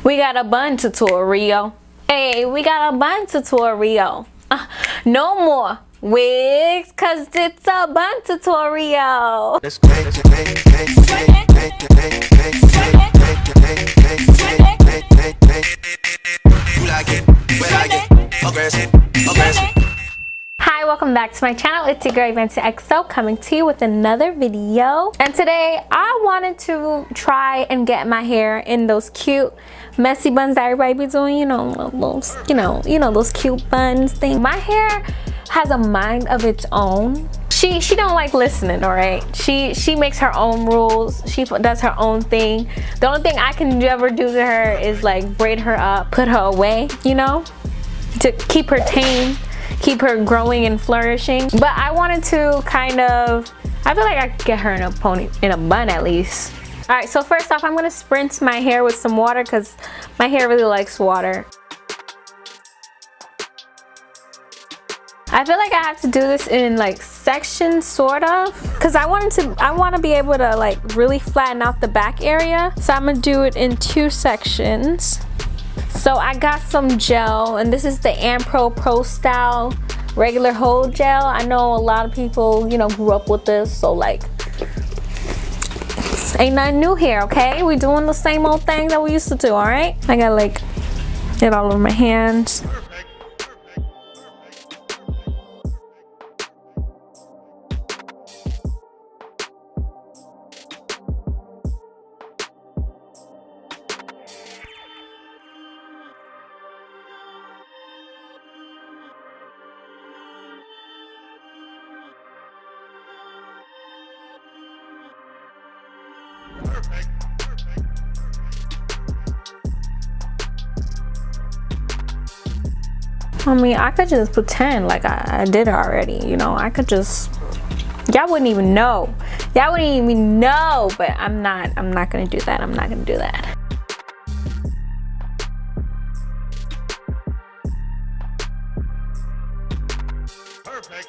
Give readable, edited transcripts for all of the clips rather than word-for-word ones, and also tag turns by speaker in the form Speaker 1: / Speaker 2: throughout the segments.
Speaker 1: We got a bun tutorial. Hey, we got a bun tutorial. No more wigs, cause it's a bun tutorial. Hi, welcome back to my channel. It's your girl Vancy XO coming to you with another video. And today I wanted to try and get my hair in those cute messy buns that everybody be doing, those those cute buns thing. My hair has a mind of its own. She don't like listening, all right? She makes her own rules. She does her own thing. The only thing I can ever do to her is like braid her up, put her away, to keep her tame, keep her growing and flourishing. But I wanted to I feel like I could get her in a bun at least. All right, so first off, I'm gonna spritz my hair with some water because my hair really likes water. I feel like I have to do this in like sections, sort of, because I want to be able to like really flatten out the back area. So I'm gonna do it in 2 sections. So I got some gel, and this is the Anpro Pro Style regular hold gel. I know a lot of people, grew up with this, so like, ain't nothing new here, okay? We doing the same old thing that we used to do, all right? I got like it all over my hands. I mean, I could just pretend like I did it already, I could just, y'all wouldn't even know. Y'all wouldn't even know, but I'm not gonna do that. I'm not gonna do that.
Speaker 2: Perfect.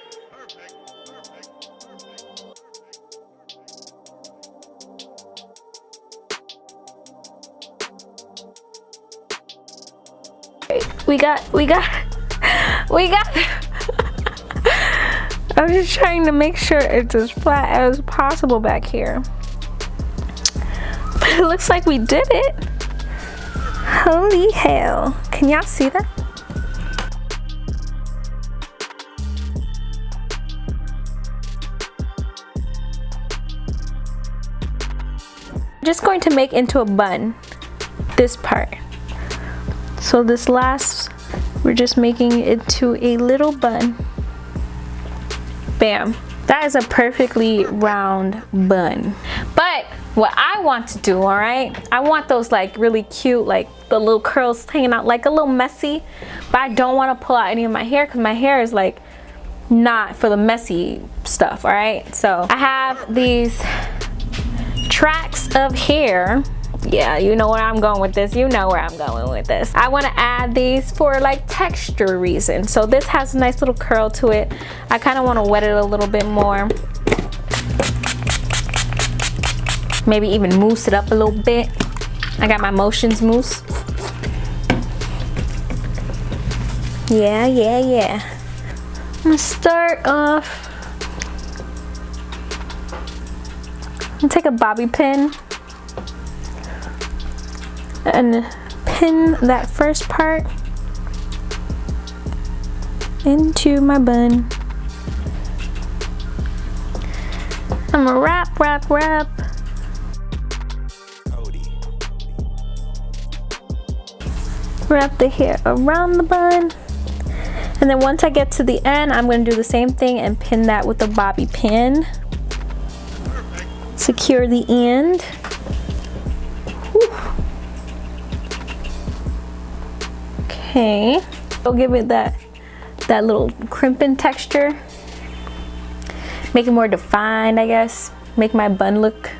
Speaker 1: We got I'm just trying to make sure it's as flat as possible back here. But it looks like we did it. Holy hell. Can y'all see that? I'm just going to make into a bun this part. So this last, we're just making it to a little bun. Bam. That is a perfectly round bun. But what I want to do, all right, I want those like really cute, like the little curls hanging out, like a little messy, but I don't want to pull out any of my hair because my hair is like not for the messy stuff, all right? So I have these tracks of hair. Yeah, you know where I'm going with this. You know where I'm going with this. I want to add these for like texture reasons. So this has a nice little curl to it. I kind of want to wet it a little bit more. Maybe even mousse it up a little bit. I got my Motions mousse. Yeah. I'm gonna start off. I'm gonna take a bobby pin and pin that first part into my bun. I'm gonna wrap. Wrap the hair around the bun. And then once I get to the end, I'm gonna do the same thing and pin that with a bobby pin. Secure the end. Okay, I'll give it that little crimping texture. Make it more defined, I guess. Make my bun look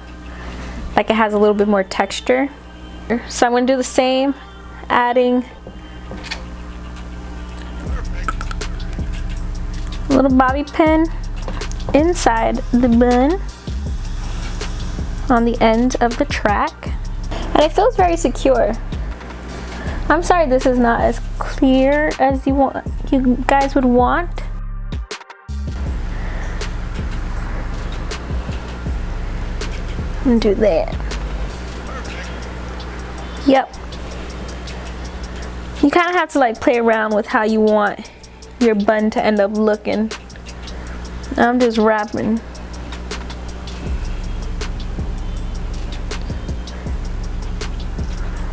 Speaker 1: like it has a little bit more texture. So I'm gonna do the same, adding a little bobby pin inside the bun on the end of the track. And it feels very secure. I'm sorry this is not as clear as you guys would want. And do that. Yep. You kind of have to like play around with how you want your bun to end up looking. I'm just wrapping.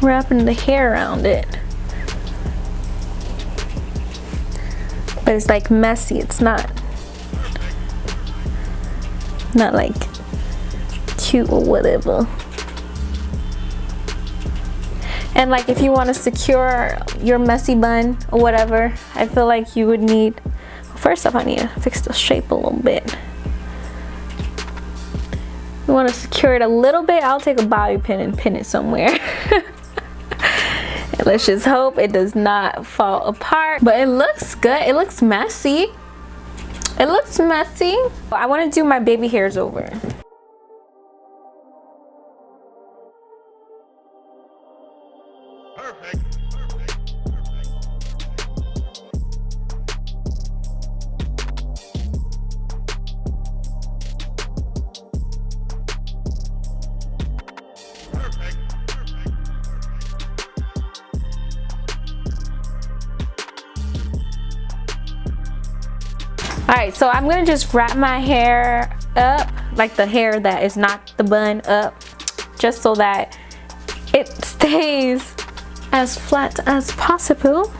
Speaker 1: Wrapping the hair around it. But it's like messy. It's not like cute or whatever. And like if you want to secure your messy bun or whatever, I feel like you would need, first off I need to fix the shape a little bit. You want to secure it a little bit, I'll take a bobby pin and pin it somewhere. And let's just hope it does not fall apart. But it looks good. It looks messy. It looks messy. I want to do my baby hairs over.
Speaker 2: Perfect.
Speaker 1: Alright, so I'm gonna just wrap my hair up, like the hair that is not the bun up, just so that it stays as flat as possible.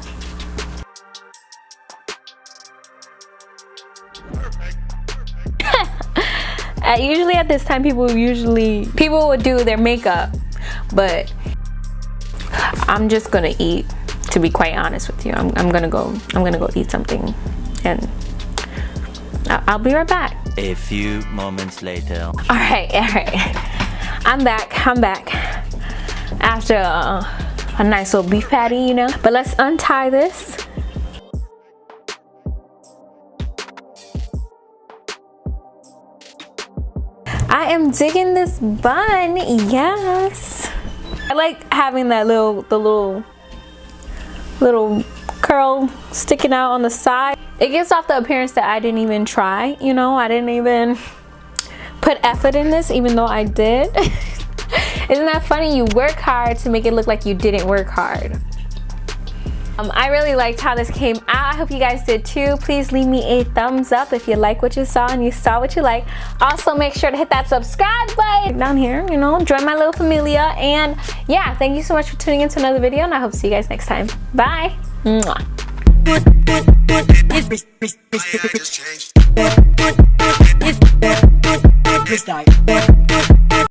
Speaker 1: Usually at this time people would do their makeup, but I'm just gonna eat, to be quite honest with you. I'm gonna go eat something, and I'll be right back.
Speaker 3: A few moments later.
Speaker 1: All right. I'm back after a nice little beef patty, you know. But let's untie this. I am digging this bun, yes. I like having that little curl sticking out on the side. It gives off the appearance that I didn't even try, you know. I didn't even put effort in this, even though I did. Isn't that funny? You work hard to make it look like you didn't work hard. I really liked how this came out. I hope you guys did too. Please leave me a thumbs up if you like what you saw and you saw what you like. Also, make sure to hit that subscribe button down here, you know, join my little familia. And yeah, thank you so much for tuning into another video, and I hope to see you guys next time. Bye. Mwah.
Speaker 2: My hair just changed.